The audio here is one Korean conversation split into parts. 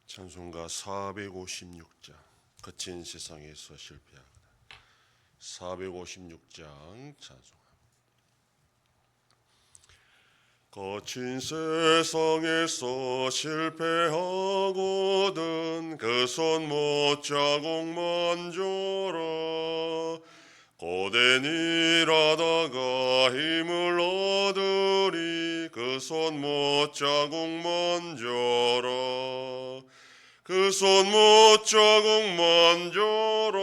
찬송가 456장 거친 세상에서 실패하거나 456장 찬송합니다. 거친 세상에서 실패하거든 그 손 못자국만 줘라. 고된 일하다가 힘을 얻으리 그 손 못자국만 줘라. 그 손 못자국만 줘라.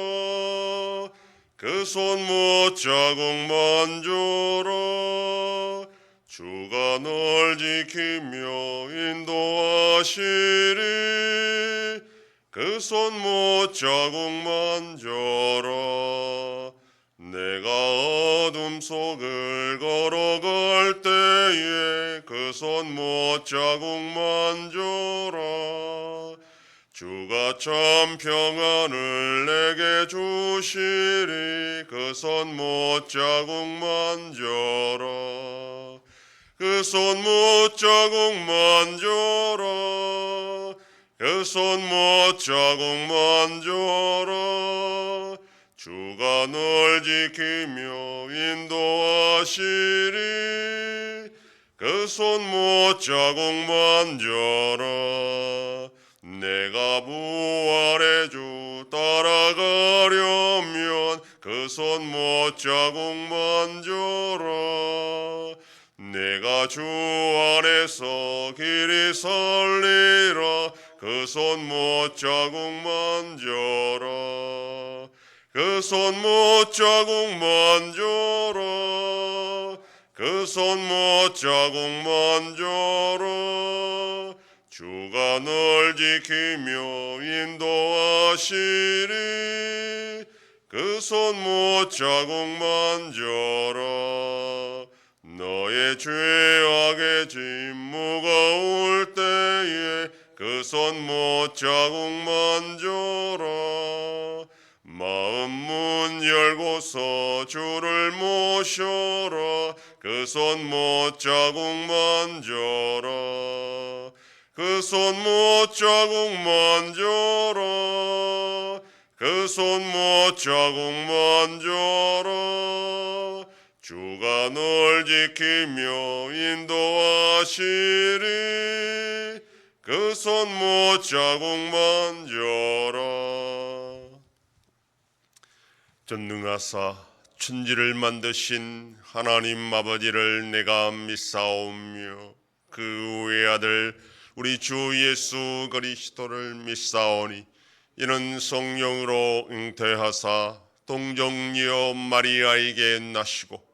그 손 못자국만 줘라. 주가 널 지키며 인도하시리 그 손 못자국만 줘라. 내가 어둠 속을 걸어갈 때에 그 손 못자국만 줘라. 주가 참 평안을 내게 주시리 그 손 못자국만 줘라. 그 손 못자국만 줘라. 그 손 못자국만 줘라. 주가 널 지키며 인도하시리 그 손 못자국만 줘라. 내가 부활의 주 따라가려면 그 손 못자국만 줘라. 내가 주 안에서 길이 살리라 그 손 못자국만 줘라. 그 손 못자국만 줘라. 그 손 못자국만 줘라. 주가 널 지키며 인도하시리 그 손 못자국만 줘라. 너의 죄악의 짐 무거울 때에 그 손 못자국만 줘라. 마음 문 열고서 주를 모셔라. 그 손 못자국만 줘라. 그 손 못자국만 줘라. 그 손 못자국만 줘라. 주가 널 지키며 인도하시리 그 손 못자국만 줘라. 전능하사 천지를 만드신 하나님 아버지를 내가 믿사오며 그 외아들 우리 주 예수 그리스도를 믿사오니 이는 성령으로 잉태하사 동정녀 마리아에게 나시고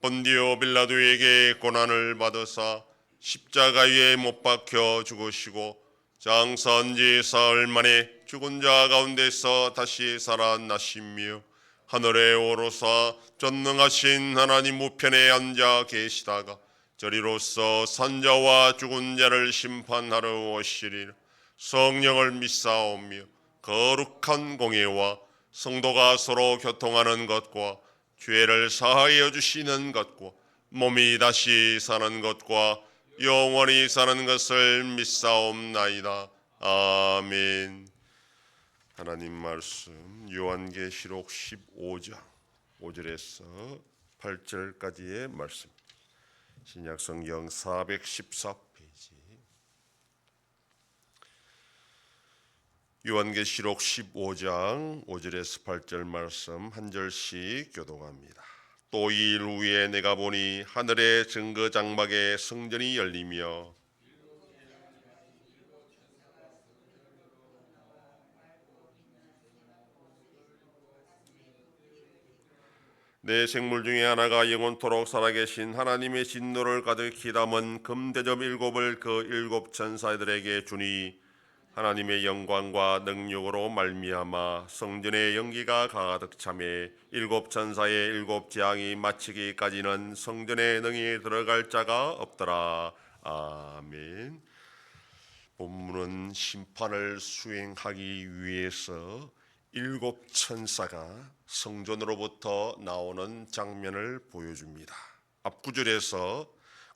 본디오 빌라도에게 고난을 받으사 십자가에 못 박혀 죽으시고 장사한 지 사흘 만에 죽은 자 가운데서 다시 살아나시며 하늘에 오르사 전능하신 하나님 우편에 앉아 계시다가 저리로서 산자와 죽은 자를 심판하러 오시리라. 성령을 믿사오며 거룩한 공예와 성도가 서로 교통하는 것과 죄를 사하여 주시는 것과 몸이 다시 사는 것과 영원히 사는 것을 믿사옵나이다. 아멘. 하나님 말씀 요한계시록 15장 5절에서 8절까지의 말씀, 신약성경 414페이지. 요한계시록 15장 5절에서 8절 말씀 한 절씩 교독합니다. 또 이 일 후에 내가 보니 하늘의 증거 장막에 성전이 열리며 네 생물 중에 하나가 영원토록 살아계신 하나님의 진노를 가득히 담은 금대접 일곱을 그 일곱 천사들에게 주니 하나님의 영광과 능력으로 말미암아 성전의 연기가 가득 차매 일곱 천사의 일곱 재앙이 마치기까지는 성전에 능히 들어갈 자가 없더라. 아멘. 본문은 심판을 수행하기 위해서 일곱 천사가 성전으로부터 나오는 장면을 보여줍니다. 앞구절에서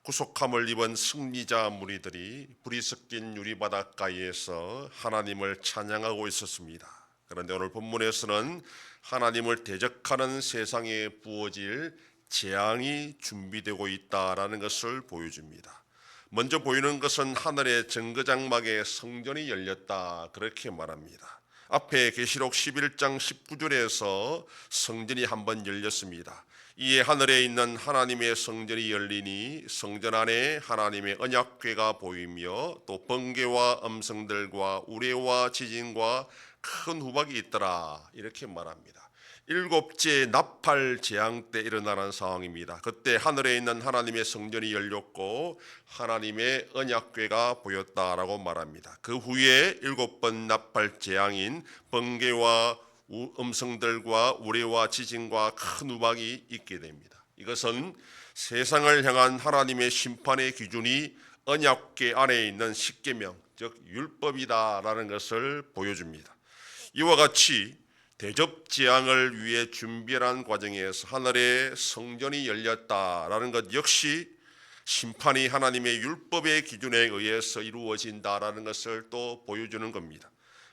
구속함을 입은 승리자 무리들이 불이 섞인 유리바닷가에서 하나님을 찬양하고 있었습니다. 그런데 오늘 본문에서는 하나님을 대적하는 세상에 부어질 재앙이 준비되고 있다라는 것을 보여줍니다. 먼저 보이는 것은 하늘의 정거장막에 성전이 열렸다, 그렇게 말합니다. 앞에 계시록 11장 19절에서 성전이 한번 열렸습니다. 이에 하늘에 있는 하나님의 성전이 열리니 성전 안에 하나님의 언약궤가 보이며 또 번개와 음성들과 우레와 지진과 큰 후박이 있더라, 이렇게 말합니다. 일곱째 나팔 재앙 때 일어나는 상황입니다. 그때 하늘에 있는 하나님의 성전이 열렸고 하나님의 언약궤가 보였다라고 말합니다. 그 후에 7번 나팔 재앙인 번개와 음성들과 우레와 지진과 큰 우박이 있게 됩니다. 이것은 세상을 향한 하나님의 심판의 기준이 언약궤 안에 있는 십계명, 즉 율법이다라는 것을 보여줍니다. 이와 같이 대접 재앙을 위해 준비하는 과정에서 하늘의 성전이 열렸다라는 것 역시 심판이 하나님의 율법의 기준에 의해서 이루어진다라는 것을 또 보여주는 겁니다.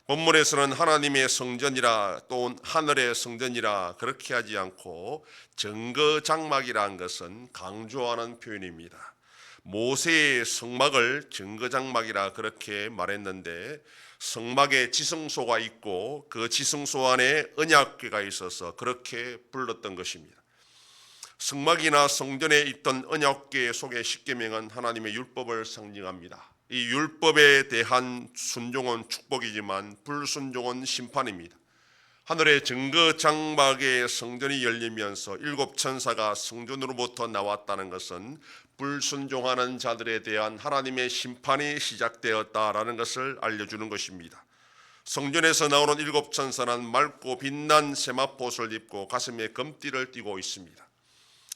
본문에서는 하나님의 성전이라 또 하늘의 성전이라 그렇게 하지 않고 정거장막이라는 것은 강조하는 표현입니다. 모세의 성막을 정거장막이라 그렇게 말했는데 성막에 지성소가 있고 그 지성소 안에 언약궤가 있어서 그렇게 불렀던 것입니다. 성막이나 성전에 있던 언약궤 속의 십계명은 하나님의 율법을 상징합니다. 이 율법에 대한 순종은 축복이지만 불순종은 심판입니다. 하늘의 정거장막의 성전이 열리면서 7천사가 성전으로부터 나왔다는 것은 불순종하는 자들에 대한 하나님의 심판이 시작되었다라는 것을 알려주는 것입니다. 성전에서 나오는 7천사는 맑고 빛난 세마포옷을 입고 가슴에 금띠를 띠고 있습니다.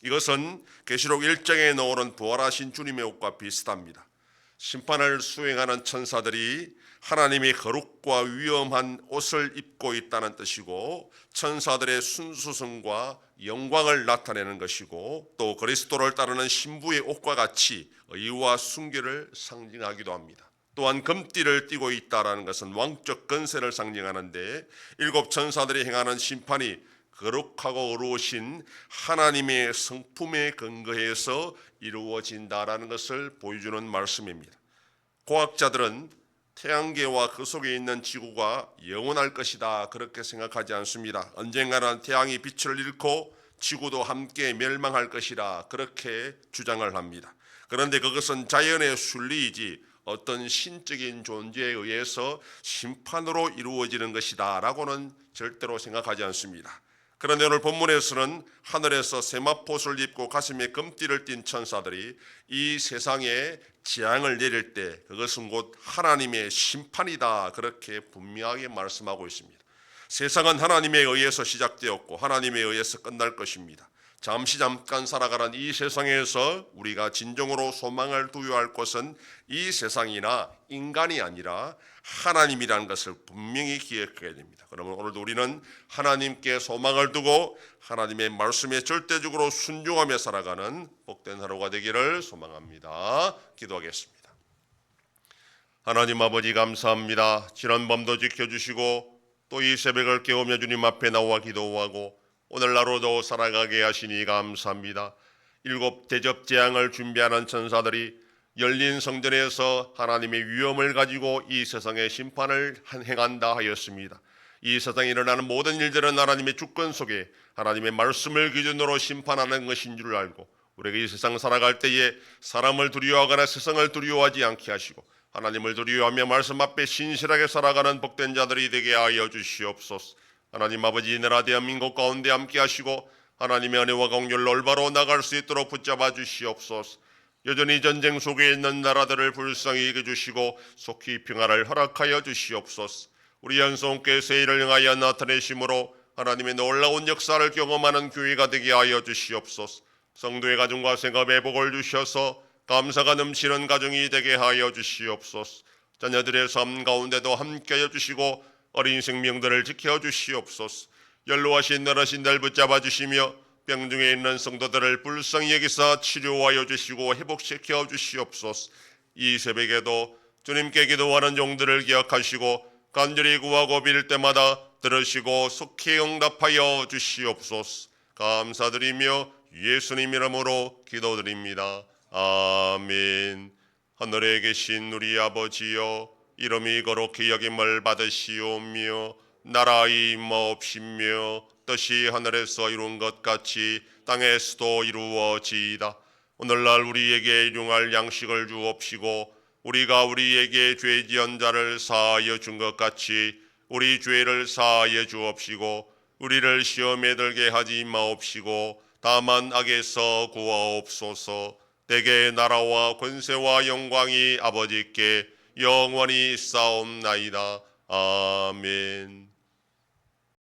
이것은 계시록 1장에 나오는 부활하신 주님의 옷과 비슷합니다. 심판을 수행하는 천사들이 하나님의 거룩과 위엄한 옷을 입고 있다는 뜻이고 천사들의 순수성과 영광을 나타내는 것이고 또 그리스도를 따르는 신부의 옷과 같이 의와 순결을 상징하기도 합니다. 또한 금띠를 띠고 있다는 것은 왕적 권세를 상징하는데 7 천사들이 행하는 심판이 거룩하고 어루우신 하나님의 성품에 근거해서 이루어진다라는 것을 보여주는 말씀입니다. 과학자들은 태양계와 그 속에 있는 지구가 영원할 것이다 그렇게 생각하지 않습니다. 언젠가는 태양이 빛을 잃고 지구도 함께 멸망할 것이라 그렇게 주장을 합니다. 그런데 그것은 자연의 순리이지 어떤 신적인 존재에 의해서 심판으로 이루어지는 것이다 라고는 절대로 생각하지 않습니다. 그런데 오늘 본문에서는 하늘에서 세마포옷을 입고 가슴에 금띠를 띤 천사들이 이 세상에 재앙을 내릴 때 그것은 곧 하나님의 심판이다 그렇게 분명하게 말씀하고 있습니다. 세상은 하나님에 의해서 시작되었고 하나님에 의해서 끝날 것입니다. 잠깐 살아가는 이 세상에서 우리가 진정으로 소망을 두어야 할 것은 이 세상이나 인간이 아니라 하나님이라는 것을 분명히 기억해야 됩니다. 그러면 오늘도 우리는 하나님께 소망을 두고 하나님의 말씀에 절대적으로 순종하며 살아가는 복된 하루가 되기를 소망합니다. 기도하겠습니다. 하나님 아버지 감사합니다. 지난밤도 지켜주시고 또 이 새벽을 깨우며 주님 앞에 나와 기도하고 오늘날로도 살아가게 하시니 감사합니다. 7 대접 재앙을 준비하는 천사들이 열린 성전에서 하나님의 위엄을 가지고 이 세상의 심판을 행한다 하였습니다. 이 세상에 일어나는 모든 일들은 하나님의 주권 속에 하나님의 말씀을 기준으로 심판하는 것인 줄 알고 우리가 이 세상 살아갈 때에 사람을 두려워하거나 세상을 두려워하지 않게 하시고 하나님을 두려워하며 말씀 앞에 신실하게 살아가는 복된 자들이 되게 하여 주시옵소서. 하나님 아버지 이 나라 대한민국 가운데 함께 하시고 하나님의 은혜와 긍휼로 올바로 나갈 수 있도록 붙잡아 주시옵소서. 여전히 전쟁 속에 있는 나라들을 불쌍히 여겨주시고 속히 평화를 허락하여 주시옵소서. 우리 연속교회 세일을 향하여 나타내심으로 하나님의 놀라운 역사를 경험하는 교회가 되게 하여 주시옵소서. 성도의 가정과 생업에 복을 주셔서 감사가 넘치는 가정이 되게 하여 주시옵소서. 자녀들의 삶 가운데도 함께하여 주시고 어린 생명들을 지켜 주시옵소서. 연로하신 나라신 날 붙잡아 주시며 병중에 있는 성도들을 불쌍히 여기사 치료하여 주시고 회복시켜 주시옵소서. 이 새벽에도 주님께 기도하는 종들을 기억하시고 간절히 구하고 빌 때마다 들으시고 속히 응답하여 주시옵소서. 감사드리며 예수님 이름으로 기도드립니다. 아멘. 하늘에 계신 우리 아버지여, 이름이 거룩히 여김을 받으시오며 나라의 임하옵시며 뜻이 하늘에서 이룬 것 같이 땅에서도 이루어지이다. 오늘날 우리에게 일용할 양식을 주옵시고 우리가 우리에게 죄 지은 자를 사하여 준 것 같이 우리 죄를 사하여 주옵시고 우리를 시험에 들게 하지 마옵시고 다만 악에서 구하옵소서. 대개 나라와 권세와 영광이 아버지께 영원히 있사옵나이다. 아멘.